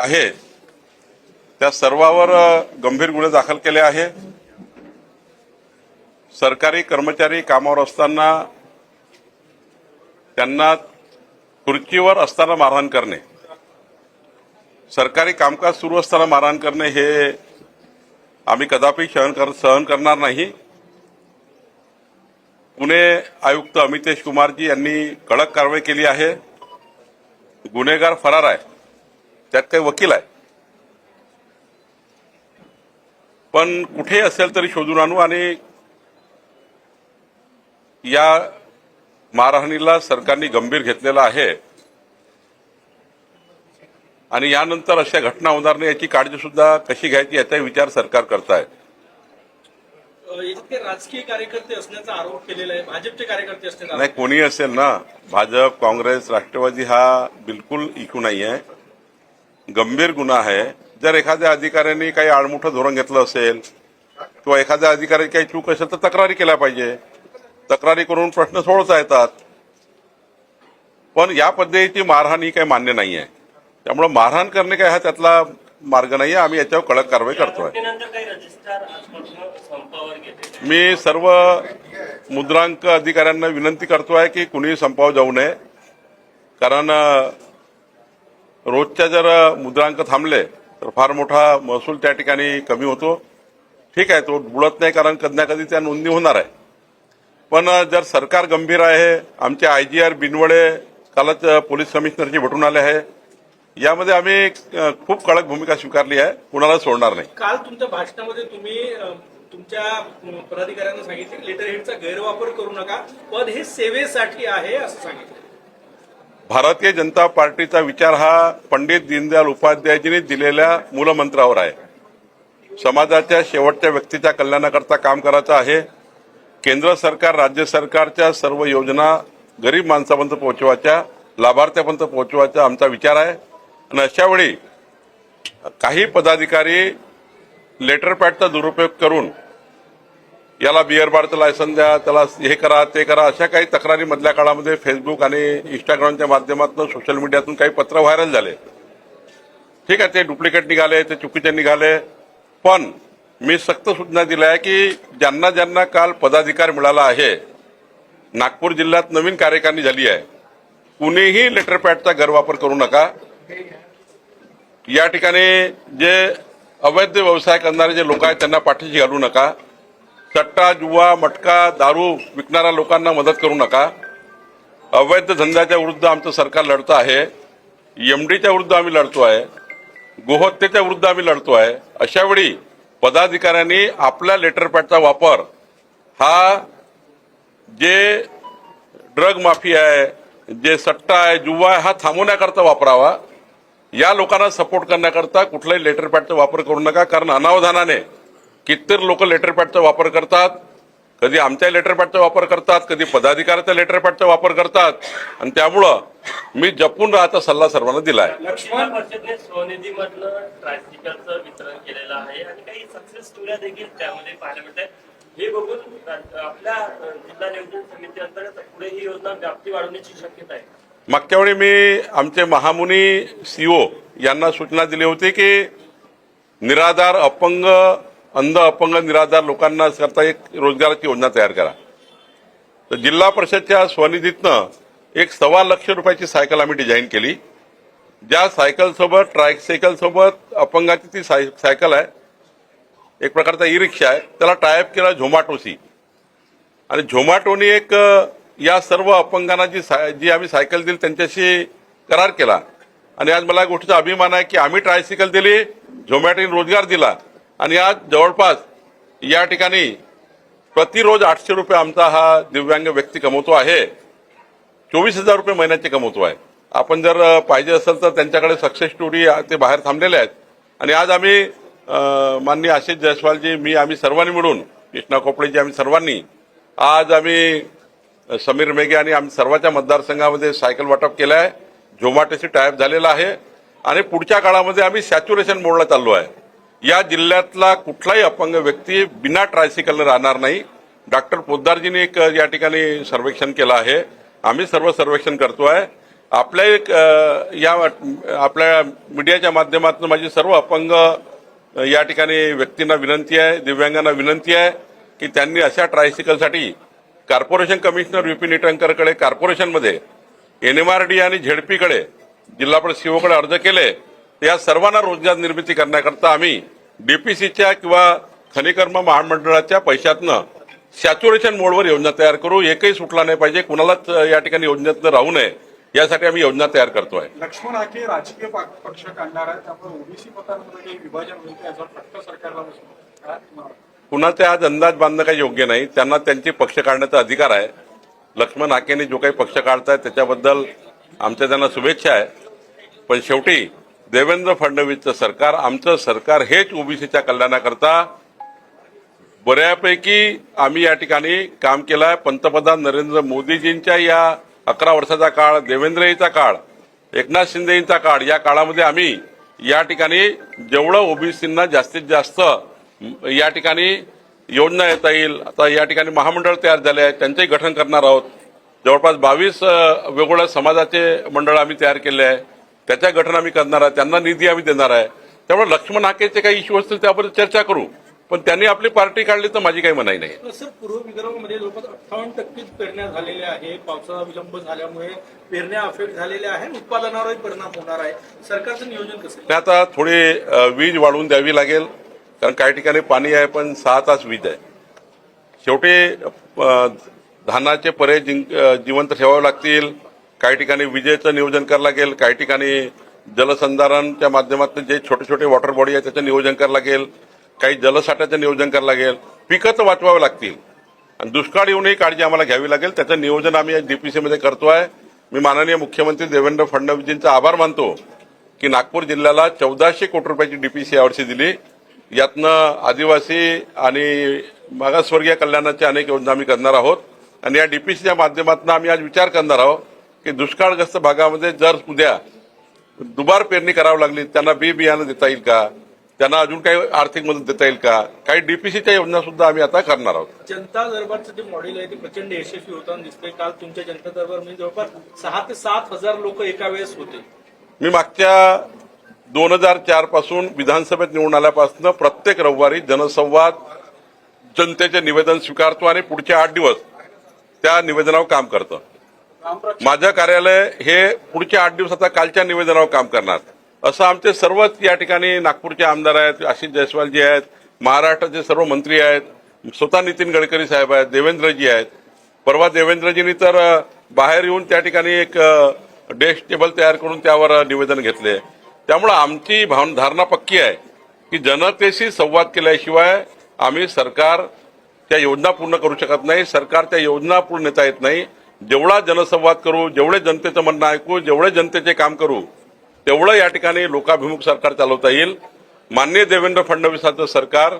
आहे त्या सर्वावर गंभीर गुन्हे दाखल केले आहे। सरकारी कर्मचारी कामावर असताना त्यांना खुर्चीवर असताना मारहाण करणे, सरकारी कामकाज सुरू असताना मारहाण करणे हे आम्ही कदापि सहन करणार नाही। पुणे आयुक्त अमितेश कुमारजी यांनी कडक कारवाई केली आहे। गुन्हेगार फरार आहे, त्यात काही वकील आहे, पण कुठे असेल तरी शोधून आणू आणि या मारहाणीला सरकारने गंभीर घेतलेला आहे आणि यानंतर अशा घटना होणार नाही याची काळजी सुद्धा कशी घ्यायची याचा विचार सरकार करत आहे। राजकीय कार्यकर्ते असण्याचा आरोप केलेला आहे, भाजपचे कार्यकर्ते असण्याचा नाही, कोणी असेल ना, भाजप, काँग्रेस, राष्ट्रवादी हा बिलकुल इशू नाही आहे, गंभीर गुन्हा आहे। जर एखाद्या अधिकाऱ्यांनी काही आडमुठं धोरण घेतलं असेल किंवा एखाद्या अधिकाऱ्याची काही चूक असेल तर तक्रारी केल्या पाहिजे, तक्रारी करून प्रश्न सोडवता येतात। पण या पद्धतीची मारहाण ही काही मान्य नाही आहे, त्यामुळे मारहाण करणे काय हा त्यातला मार्ग नाही आहे। आम्ही याच्यावर कडक कारवाई करतोय। मी सर्व मुद्रांक अधिकाऱ्यांना विनंती करतोय की कुणीही संपावर जाऊ नये, कारण रोजच्या जर मुद्रांक थांबले तर फार मोठा महसूल त्या ठिकाणी कमी होतो। ठीक आहे, तो बुडत नाही कारण कधी ना कधी त्या नोंदणी होणार आहे, पण जर सरकार गंभीर आहे, आमचे आयजीआर बिनवडे कालच पोलीस कमिशनरची भेटून आले आहे, यामध्ये आम्ही खूप कडक भूमिका स्वीकारली आहे, कुणाला सोडणार नाही। काल तुमच्या भाषणामध्ये तुम्ही तुमच्या पदाधिकाऱ्यांना सांगितले लेटर हेडचा गैरवापर करू नका, पद हे सेवेसाठी आहे असं सांगितलं। भारतीय जनता पार्टीचा विचार हा पंडित दीनदयाल उपाध्यायजींनी दिलेल्या मूलमंत्रावर आहे। समाजाच्या शेवटच्या व्यक्तीच्या कल्याणाकरता काम करायचं आहे। केंद्र सरकार, राज्य सरकारच्या सर्व योजना गरीब माणसापर्यंत पोहोचवायच्या, लाभार्थ्यापर्यंत पोहोचवायचा आमचा विचार आहे। आणि अशा वेळी काही पदाधिकारी लेटर पॅडचा दुरुपयोग करून याला बिअर बारचं लायसन द्या, त्याला हे करा, ते करा, अशा काही तक्रारी मधल्या काळामध्ये फेसबुक आणि इंस्टाग्रामच्या माध्यमातून, सोशल मीडियातून काही पत्र व्हायरल झाले। ठीक आहे, ते डुप्लिकेट निघाले, ते चुकीचे निघाले, पण मी सक्त सूचना दिल्या आहे की ज्यांना ज्यांना काल पदाधिकार मिळाला आहे, नागपूर जिल्ह्यात नवीन कार्यकारिणी झाली आहे, कुणीही लेटर पॅडचा गैरवापर करू नका। या ठिकाणी जे अवैध व्यवसाय करणारे जे लोक आहेत त्यांना पाठीशी घालू नका। सट्टा, जुवा, मटका, दारू विकणाऱ्या लोकांना मदत करू नका। अवैध धंद्याच्या विरुद्ध आमचं सरकार लढतं आहे, एमडीच्या विरुद्ध आम्ही लढतो आहे, गोहत्येच्या विरुद्ध आम्ही लढतो आहे। अशा वेळी पदाधिकाऱ्यांनी आपल्या लेटर पॅडचा वापर हा जे ड्रग माफी आहे, जे सट्टा आहे, जुवा आहे, हा थांबवण्याकरता वापरावा। या लोकांना सपोर्ट करण्याकरता कुठलाही लेटर पॅडचा वापर करू नका, कारण अनावधानाने कितीतरी लोक लेटर पॅडचा वापर करतात, कधी आमच्या लेटर पॅडचा वापर करतात, कधी पदाधिकाऱ्याच्या लेटर पॅडचा वापर करतात, आणि त्यामुळं मी जपून राहायचा सल्ला सर्वांना दिलाय। जिल्हा परिषदेने स्वनिधीमधनं ट्रायसिकलचं वितरण केलेलं आहे आणि काही सक्सेस स्टोऱ्या देखील त्यामध्ये पाहायला मिळतात। हे बघून आपल्या जिल्हा नियोजन समिती अंतर्गत पुढे ही योजना व्याप्ती वाढवण्याची शक्यता आहे। मागच्या वेळी मी आमचे महामुनी सीओ यांना सूचना दिली होती की निराधार, अपंग, अंध अपंग निराधार लोकांना करता एक रोजगाराची योजना तयार करा। तर जिल्हा परिषदच्या स्वनिधीतनं एक 1.25 लाख रुपयाची सायकल आम्ही डिझाईन केली, ज्या सायकलसोबत, ट्रायसायकलसोबत अपंगाची ती सायकल आहे, एक प्रकारचा ई रिक्षा आहे, त्याला टायअप केला झोमॅटोशी, आणि झोमॅटोनी एक या सर्व अपंगांना जी आम्ही सायकल दिली त्यांच्याशी करार केला। आणि आज मला गोष्टीचा अभिमान आहे की आम्ही ट्रायसायकल दिली, झोमॅटोने रोजगार दिला, आणि आज जवळपास या ठिकाणी प्रतिरोज 800 रुपये आमचा हा दिव्यांग व्यक्ती कमवतो आहे, 24,000 रुपये महिन्याचे कमवतो आहे। आपण जर पाहिजे असेल तर त्यांच्याकडे सक्सेस स्टोरी ते बाहेर थांबलेले आहेत। आणि आज आम्ही माननीय आशिष जयस्वालजी, मी, आम्ही सर्वांनी मिळून, कृष्णा खोपडेजी, आम्ही सर्वांनी आज आम्ही समीर मेघे आणि आम्ही सर्वांच्या मतदारसंघामध्ये सायकल वाटप केलं आहे, झोमॅटोशी टायअप झालेला आहे, आणि पुढच्या काळामध्ये आम्ही सॅच्युरेशन मोडला चाललो आहे। या जिल्ह्यातला कुठलाही अपंग व्यक्ती बिना ट्रायसिकलने राहणार नाही। डॉक्टर पोद्दारजींनी एक या ठिकाणी सर्वेक्षण केलं आहे, आम्ही सर्व सर्वेक्षण करतोय। आपल्या आपल्या मीडियाच्या माध्यमातून माझी सर्व अपंग या ठिकाणी व्यक्तींना विनंती आहे, दिव्यांगांना विनंती आहे की त्यांनी अशा ट्रायसिकलसाठी कॉर्पोरेशन कमिशनर विपिन इटनकरकडे, कॉर्पोरेशनमध्ये NMRD आणि झेडपीकडे, जिल्हा परिषद सीओकडे अर्ज केले. तर या सर्वांना रोजगार निर्मिती करण्याकरता आम्ही DPCच्या किंवा खनिकर्म महामंडळाच्या पैशातनं सॅच्युरेशन मोडवर योजना तयार करू. एकही सुटला नाही पाहिजे, कुणालाच या ठिकाणी योजनेतनं राहू नये, यासाठी आम्ही योजना तयार करतोय. लक्ष्मण हाके राजकीय पक्ष काढणार आहे, त्यामुळे ओबीसी मतांमध्ये काही विभाजन होईल याचा फटका सरकारला बसतो काय? कुणाचे आज अंदाज बांधणं काही योग्य नाही. त्यांना त्यांचे पक्ष काढण्याचा अधिकार आहे. लक्ष्मण हाकेने जो काही पक्ष काढताय त्याच्याबद्दल आमच्या त्यांना शुभेच्छा आहे. पण शेवटी देवेंद्र फडणवीसचं सरकार, आमचं सरकार हेच ओबीसीच्या कल्याणाकरता बऱ्यापैकी आम्ही या ठिकाणी काम केलं आहे. पंतप्रधान नरेंद्र मोदीजींच्या या 11 वर्षाचा काळ, देवेंद्रजीचा काळ, एकनाथ शिंदेजींचा काळ, या काळामध्ये आम्ही या ठिकाणी जेवढं ओबीसींना जास्तीत जास्त या ठिकाणी योजना येता येईल. आता या ठिकाणी महामंडळ तयार झाले आहे, त्यांचंही गठन करणार आहोत. जवळपास 22 वेगवेगळ्या समाजाचे मंडळ आम्ही तयार केले आहे, त्याच्या गठन आम्ही करणार आहे. त्यांना निधी आम्ही देणार आहे. त्यामुळे लक्ष्मण हाकेचे काही इश्यू असतील त्याबद्दल चर्चा करू, पण त्यांनी आपली पार्टी काढली तर माझी काही मनाई नाही. सर, पूर्व विदर्भामध्ये जवळपास 58% पेरण्या झालेल्या आहे. पावसाचा विलंब झाल्यामुळे पेरण्या अफेक्ट झालेल्या आहे, उत्पादनावरही परिणाम होणार आहे. सरकारचं नियोजन कसं आहे? आता थोडी वीज वाढवून द्यावी लागेल, कारण काही ठिकाणी पाणी आहे पण 6 तास वीज आहे. शेवटी धानाचे परे जिवंत ठेवावे लागतील. काही ठिकाणी विजेचं नियोजन करावं लागेल. काही ठिकाणी जलसंधारणच्या माध्यमातून जे छोटे छोटे वॉटर बॉडी आहे त्याचं नियोजन करावं लागेल. काही जलसाठ्याचं नियोजन करावं लागेल. पिकं तर वाचवावं लागतील आणि दुष्काळ येऊनही काळजी आम्हाला घ्यावी लागेल. त्याचं नियोजन आम्ही DPCमध्ये करतोय. मी माननीय मुख्यमंत्री देवेंद्र फडणवीसजींचा आभार मानतो की नागपूर जिल्ह्याला 1400 कोटी रुपयाची DPC यावर्षी दिली. यातनं आदिवासी आणि मागासवर्गीय कल्याणाच्या अनेक योजना आम्ही करणार आहोत आणि या DPCच्या माध्यमातून आम्ही आज विचार करणार आहोत की दुष्काळग्रस्त भागामध्ये जर उद्या दुबार पेरणी करावी लागली, त्यांना बियाणं देता येईल का, त्यांना अजून काही आर्थिक मदत देता येईल का, काही DPCच्या योजना सुद्धा आम्ही आता करणार आहोत. जनता दरबारचं जे मॉडेल आहे ते प्रचंड यशस्वी होताना दिसतंय. काल तुमच्या जनता दरबारमध्ये जवळपास 6 ते 7 हजार लोक एका वेळेस होते. मी मागच्या 2004 पासून विधानसभेत निवडून आल्यापासून प्रत्येक रविवारी जनसंवाद, जनतेचे निवेदन स्वीकारतो आणि पुढचे 8 दिवस त्या निवेदनावर काम करतो. माझं कार्यालय हे पुढच्या 8 दिवसाचा कालच्या निवेदनावर काम करणार. असं आमचे सर्वच या ठिकाणी नागपूरचे आमदार आहेत, आशिष जयस्वालजी आहेत, महाराष्ट्राचे सर्व मंत्री आहेत, स्वतः नितीन गडकरी साहेब आहेत, देवेंद्रजी आहेत. परवा देवेंद्रजींनी तर बाहेर येऊन त्या ठिकाणी एक डेस्क टेबल तयार करून त्यावर निवेदन घेतले. त्यामुळे आमची धारणा पक्की आहे की जनतेशी संवाद केल्याशिवाय आम्ही सरकार त्या योजना पूर्ण करू शकत नाही. सरकार त्या योजना पूर्ण नेता येत नाही. जेवढा जनसंवाद करू, जेवढे जनतेचं म्हणणं ऐकू, जेवढे जनतेचे काम करू, तेवढं या ठिकाणी लोकाभिमुख सरकार चालवता येईल. माननीय देवेंद्र फडणवीसांचं सरकार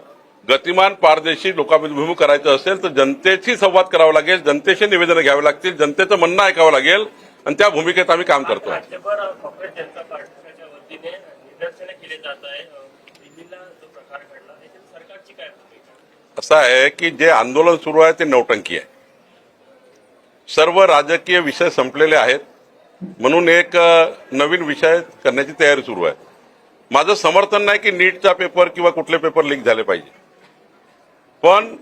गतिमान, पारदर्शी, लोकाभिमुख करायचं असेल तर जनतेशी संवाद करावा लागेल, जनतेशी निवेदनं घ्यावी लागतील, जनतेचं म्हणणं ऐकावं लागेल आणि त्या भूमिकेत आम्ही काम करतो. राज्यभर काँग्रेस जनता पार्टीच्या वतीने निदर्शने केले जात आहे. दिल्लीला जो प्रकार घडला त्याच्यात सरकारची काय भूमिका? असं आहे की जे आंदोलन सुरू आहे ते नौटंकी आहे. सर्व राजकीय विषय संपलेले आहेत म्हणून एक नवीन विषय करण्याची तयारी सुरू आहे. माझं समर्थन नाही की नीटचा पेपर किंवा कुठले पेपर लीक झाले पाहिजे, पण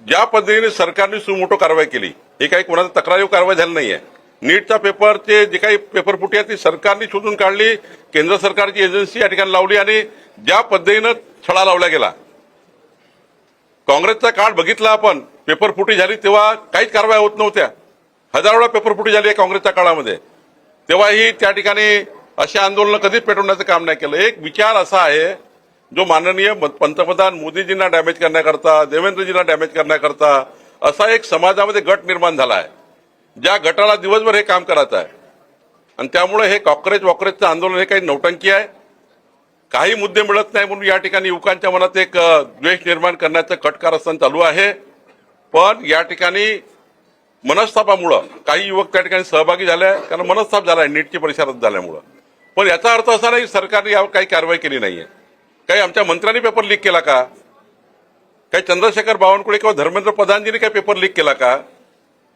ज्या पद्धतीने सरकारने सुमोटो कारवाई केली, हे काही कोणाचा तक्रारीव कारवाई झाली नाहीये. नीटच्या पेपरचे जे काही पेपरफुटी आहे ती सरकारने शोधून काढली, केंद्र सरकारची एजन्सी या ठिकाणी लावली आणि ज्या पद्धतीनं छळा लावला गेला. काँग्रेसचा काळ बघितला आपण, पेपरफुटी झाली तेव्हा काहीच कारवाई होत नव्हत्या. हजारो वेळा पेपरफुटी झाली आहे काँग्रेसच्या काळामध्ये, तेव्हाही त्या ठिकाणी अशी आंदोलनं कधीच पेटवण्याचं काम नाही केलं. एक विचार असा आहे जो माननीय पंतप्रधान मोदीजींना डॅमेज करण्याकरता, देवेंद्रजींना डॅमेज करण्याकरता असा एक समाजामध्ये गट निर्माण झाला आहे, ज्या गटाला दिवसभर हे काम करायचं आहे. आणि त्यामुळे हे वॉकरेजचं आंदोलन हे काही नौटंकी आहे. काही मुद्दे मिळत नाही म्हणून या ठिकाणी युवकांच्या मनात एक द्वेष निर्माण करण्याचं कटकारस्थान चालू आहे. पण या ठिकाणी मनस्तापामुळं काही युवक त्या ठिकाणी सहभागी झाले आहे, कारण मनस्ताप झाला आहे नीटची परीक्षा रद्द झाल्यामुळं. पण याचा अर्थ असा नाही सरकारने यावर काही कारवाई केली नाहीये. काही आमच्या मंत्र्यांनी पेपर लीक केला का? काही चंद्रशेखर बावनकुळे किंवा धर्मेंद्र प्रधानजींनी काही पेपर लीक केला का?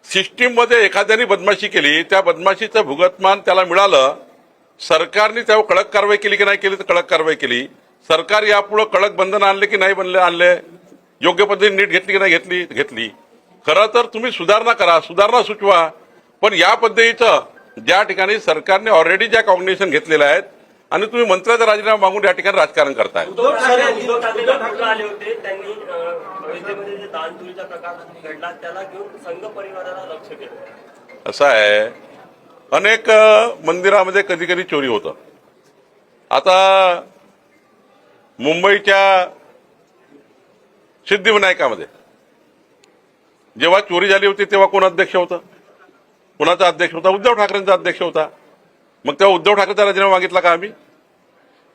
सिस्टीममध्ये एखाद्याने बदमाशी केली, त्या बदमाशीचं भुगतमान त्याला मिळालं, सरकारने त्यावर कडक कारवाई केली की नाही केली तर कडक कारवाई केली, सरकार यापुढे कडक बंधनं आणले की नाही आणले, योग्य पद्धतीने नीट घेतली की नाही घेतली. खरं तर तुम्ही सुधारणा करा, सुधारणा सुचवा, पण या पद्धतीचं ज्या ठिकाणी सरकारने ऑलरेडी ज्या कॉग्निशन घेतलेल्या आहेत आणि तुम्ही मंत्र्याचा राजीनामा मागून या ठिकाणी राजकारण करताय. उद्धव ठाकरे नागपूरला आले होते. त्यांनी अयोध्येमध्ये जे दानचोरीचा प्रकार घडला त्याला घेऊन संघ परिवाराला लक्ष केलं. असं आहे, अनेक मंदिरामध्ये कधी कधी चोरी होतं. आता मुंबईच्या सिद्धिविनायकामध्ये जेव्हा चोरी झाली होती तेव्हा कोण अध्यक्ष होतं? कोणाचा अध्यक्ष होता? उद्धव ठाकरेंचा अध्यक्ष होता. मग तेव्हा उद्धव ठाकरेंचा राजीनामा मागितला का आम्ही?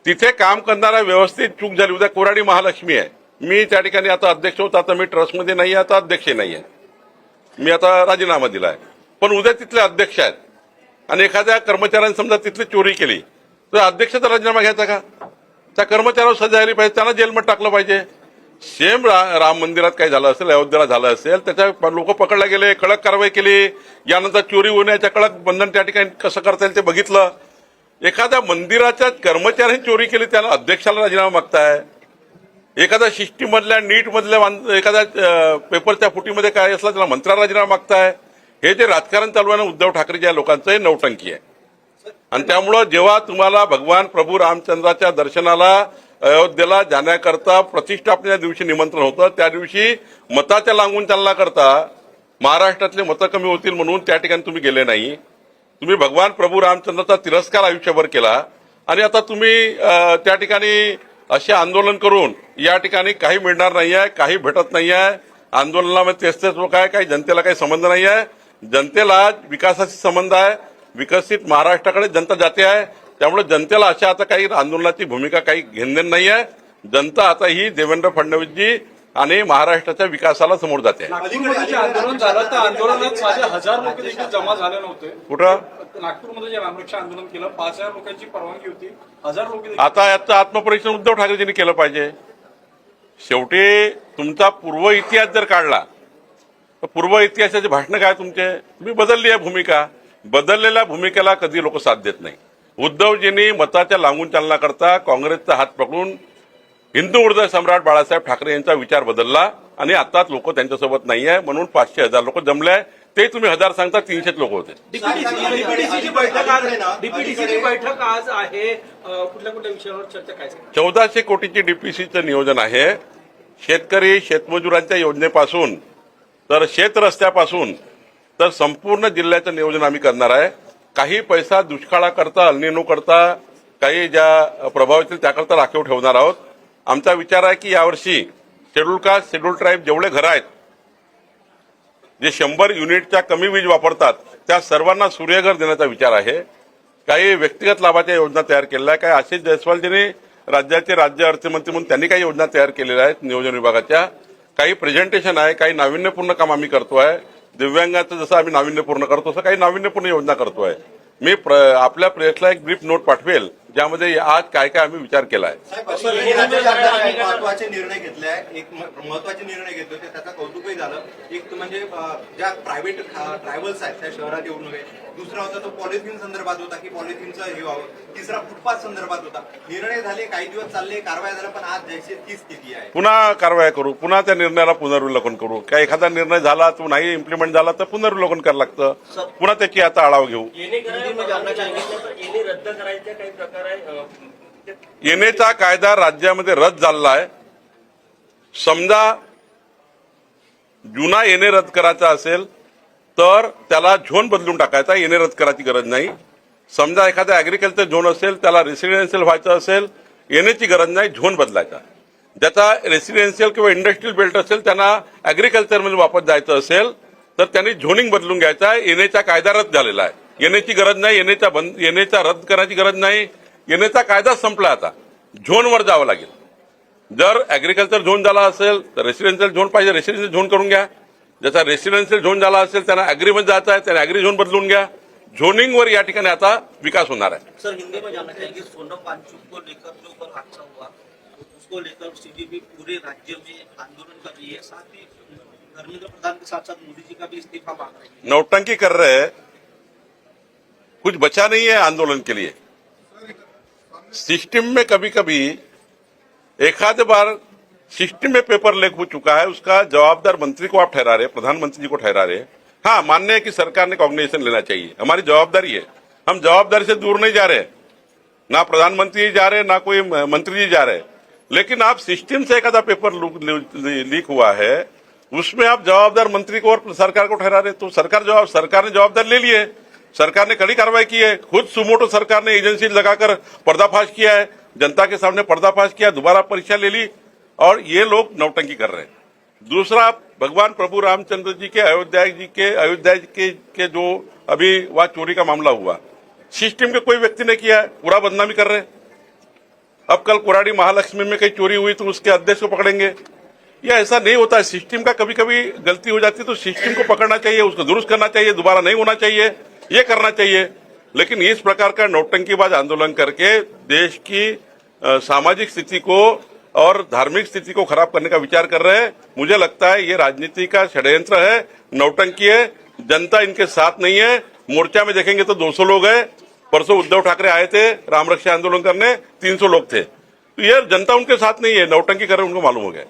तिथे काम करणारा व्यवस्थित चूक झाली. उद्या कोराडी महालक्ष्मी आहे, मी त्या ठिकाणी आता अध्यक्ष होता, आता मी ट्रस्टमध्ये नाही आहे, आता अध्यक्ष नाही आहे, मी आता राजीनामा दिलाय. पण उद्या तिथले अध्यक्ष आहेत आणि एखाद्या कर्मचाऱ्याने समजा तिथली चोरी केली तर अध्यक्षाचा राजीनामा घ्यायचा का? त्या कर्मचाऱ्यावर सजा झाली पाहिजे, त्यांना जेलमध्ये टाकलं पाहिजे. सेम राम मंदिरात काय झालं असेल, अयोध्येला झालं असेल, त्याच्या लोक पकडले गेले, कडक कारवाई केली, यानंतर चोरी होण्याच्या कडक बंधन त्या ठिकाणी कसं करता येईल ते बघितलं. एखाद्या मंदिराच्या कर्मचाऱ्यांनी चोरी केली त्याला अध्यक्षाला राजीनामा मागताय. एखाद्या सिस्टीममधल्या नीटमधल्या एखाद्या पेपरच्या फुटीमध्ये काय असला त्याला मंत्र्याला राजीनामा मागताय. हे जे राजकारण चालू आहे ना उद्धव ठाकरेच्या लोकांचं, हे नौटंकी आहे. आणि त्यामुळं जेव्हा तुम्हाला भगवान प्रभू रामचंद्राच्या दर्शनाला अयोध्येला जाण्याकरता प्रतिष्ठापनेच्या दिवशी निमंत्रण होतं, त्या दिवशी मताच्या लागून चालना करता महाराष्ट्रातले मतं कमी होतील म्हणून त्या ठिकाणी तुम्ही गेले नाही. तुम्ही भगवान प्रभू रामचंद्राचा तिरस्कार आयुष्यभर केला आणि आता तुम्ही त्या ठिकाणी असे आंदोलन करून या ठिकाणी काही मिळणार नाही आहे, काही भेटत नाही आहे. आंदोलनामध्ये तेच लोक आहे, काही जनतेला काही संबंध नाही आहे. जनतेला विकासाशी संबंध आहे, विकसित महाराष्ट्राकडे जनता जाते आहे. त्यामुळे जनतेला अशा आता काही आंदोलनाची भूमिका काही घेणं नाही आहे. जनता आता ही देवेंद्र फडणवीसजी आणि महाराष्ट्राच्या विकासाला समोर जाते. नागपूरमध्ये जे आंदोलन झालं त्या आंदोलनात माझे 1000 लोक देखील जमा झाले नव्हते. कुठं? नागपूरमध्ये जे रामरक्षा आंदोलन केलं 5000 लोकांची परवानगी होती, 1000 लोक आता याचं आत्मपरीक्षण उद्धव ठाकरेजींनी केलं पाहिजे. शेवटी तुमचा पूर्व इतिहास जर काढला तर पूर्व इतिहासाचे भाषणं काय तुमचे, तुम्ही बदलली आहे भूमिका. बदललेल्या भूमिकेला कधी लोक साथ देत नाही. उद्धवजींनी मताच्या लागून चालना करता काँग्रेसचा हात पकडून हिंदू हृदय सम्राट बाळासाहेब ठाकरे यांचा विचार बदलला आणि आताच लोक त्यांच्यासोबत नाही आहे म्हणून 500,000 लोक जमले आहे. ते तुम्ही 1000 सांगता, 300 लोक होते. डीपीटीसीची बैठक आज आहे. कुठल्या कुठल्या विषयावर चर्चा काय? 1400 कोटीची डीपीसीचं नियोजन आहे. शेतकरी शेतमजुरांच्या योजनेपासून तर शेत रस्त्यापासून तर संपूर्ण जिल्ह्याचं नियोजन आम्ही करणार आहे. काही पैसा दुष्काळाकरता, अल्निनो करता, काही ज्या प्रभावित त्याकरता राखीव ठेवणार आहोत. आमचा विचार आहे की यावर्षी शेड्यूल कास्ट, शेड्यूल ट्राईब जेवढे घरं आहेत जे 100 युनिटच्या कमी वीज वापरतात त्या सर्वांना सूर्यघर देण्याचा विचार आहे. काही व्यक्तिगत लाभाच्या योजना तयार केलेल्या आहेत. काही आशिष जयस्वालजींनी राज्याचे राज्य अर्थमंत्री म्हणून त्यांनी काही योजना तयार केलेल्या आहेत नियोजन विभागाच्या. काही प्रेझेंटेशन आहे, काही नाविन्यपूर्ण काम आम्ही करतोय. दिव्यांगाचं जसं आम्ही नाविन्यपूर्ण करतो तसं काही नाविन्यपूर्ण योजना करतोय. मी आपल्या प्रेसला एक ब्रीफ नोट पाठवेल ज्यामध्ये आज काय काय आम्ही विचार केला आहे. महत्वाचे निर्णय घेतले आहे. एक महत्वाचे निर्णय घेतले होते, त्याचा कौतुकही झालं. एक म्हणजे ज्या प्रायव्हेट ट्रॅव्हल्स आहेत त्या शहरात येऊ नये. दुसरा होता तो पॉलिथिन संदर्भात होता की पॉलिथिनचं हे व्हावं. तिसरा फुटपाथ संदर्भात होता. निर्णय झाले, काही दिवस चालले, कारवाया झाल्या, पण आज जैसे ती स्थिती आहे. पुन्हा कारवाया करू, पुन्हा त्या निर्णयाला पुनर्विलोकन करू. काय एखादा निर्णय झाला तो नाही इम्प्लिमेंट झाला तर पुनर्विलोकन करावं लागतं. पुन्हा त्याची आता आढावा घेऊ. येणे रद्द करायचे काही प्रकार आहे. येणेचा कायदा राज्यामध्ये रद्द झालेला आहे. समजा जुना येणे रद्द करायचा असेल तर त्याला झोन बदलून टाकायचा, येणे रद्द करायची गरज नाही. समजा एखादा ऍग्रिकल्चर झोन असेल त्याला रेसिडेन्शियल व्हायचं असेल, येण्याची गरज नाही, झोन बदलायचा. ज्याचा रेसिडेन्शियल किंवा इंडस्ट्रियल बेल्ट असेल त्यांना ऍग्रिकल्चरमध्ये वापस जायचं असेल तर त्यांनी झोनिंग बदलून घ्यायचा. येण्याचा कायदा रद्द झालेला आहे. येण्याची गरज नाही, येण्याचा रद्द करायची गरज नाही. येण्याचा कायदा संपला. आता झोनवर जावं लागेल. जर ऍग्रिकल्चर झोन झाला असेल तर रेसिडेन्शियल झोन पाहिजे, रेसिडेन्शियल झोन करून घ्या. ज्याचा रेसिडेन्शियल झोन झाला असेल त्यांना ऍग्रीमध्ये जायचं आहे, त्यांना ऍग्री झोन बदलून घ्या. झोनिंगवर या ठिकाणी आता विकास होणार आहे. सर, हिंदी में जानना चाहिए सोनम वांगचुक को लेकर जो कल हादसा हुआ उसको लेकर सीडीपी पूरे राज्य में आंदोलन कर रही है. साथ ही धर्मेंद्र प्रधान के साथ साथ मोदी जी का भी इस्तीफा मांग रहे हैं। नौटंकी कर रहे हैं, कुछ बचा नहीं है आंदोलन के लिए। सिस्टम में कभी कभी एक आध बार सिस्टम में पेपर लीक हो चुका है, उसका जवाबदार मंत्री को आप ठहरा रहे, प्रधानमंत्री जी को ठहरा रहे। हाँ, मान्य है कि सरकार ने कॉग्निशन लेना चाहिए, हमारी जवाबदारी है, हम जवाबदारी से दूर नहीं जा रहे, ना प्रधानमंत्री जी जा रहे, ना कोई मंत्री जी जा रहे, लेकिन आप सिस्टम से एक आधा पेपर लीक हुआ है, उसमें आप जवाबदार मंत्री को और सरकार को ठहरा रहे। तो सरकार ने जवाबदारी ले ली है, सरकार ने कड़ी कार्रवाई की है, खुद सुमोटो सरकार ने एजेंसी लगाकर पर्दाफाश किया है, जनता के सामने पर्दाफाश किया, दोबारा परीक्षा ले ली, और ये लोग नौटंकी कर रहे हैं। दूसरा, भगवान प्रभु रामचंद्र जी के अयोध्या के जो अभी वहां चोरी का मामला हुआ, सिस्टम के कोई व्यक्ति ने किया है, पूरा बदनामी कर रहे हैं। अब कल कुराड़ी महालक्ष्मी में कहीं चोरी हुई तो उसके अध्यक्ष को पकड़ेंगे, या ऐसा नहीं होता है। सिस्टम का कभी कभी गलती हो जाती है तो सिस्टम को पकड़ना चाहिए, उसको दुरुस्त करना चाहिए, दोबारा नहीं होना चाहिए, ये करना चाहिए। लेकिन इस प्रकार का नौटंकीबाज आंदोलन करके देश की सामाजिक स्थिति को और धार्मिक स्थिति को खराब करने का विचार कर रहे हैं। मुझे लगता है ये राजनीति का षड्यंत्र है, नौटंकी है। जनता इनके साथ नहीं है। मोर्चा में देखेंगे तो 200 लोग हैं। परसों उद्धव ठाकरे आए थे राम रक्षा आंदोलन करने, 300 लोग थे। तो ये जनता उनके साथ नहीं है, नौटंकी कर रहे, उनको मालूम हो गया।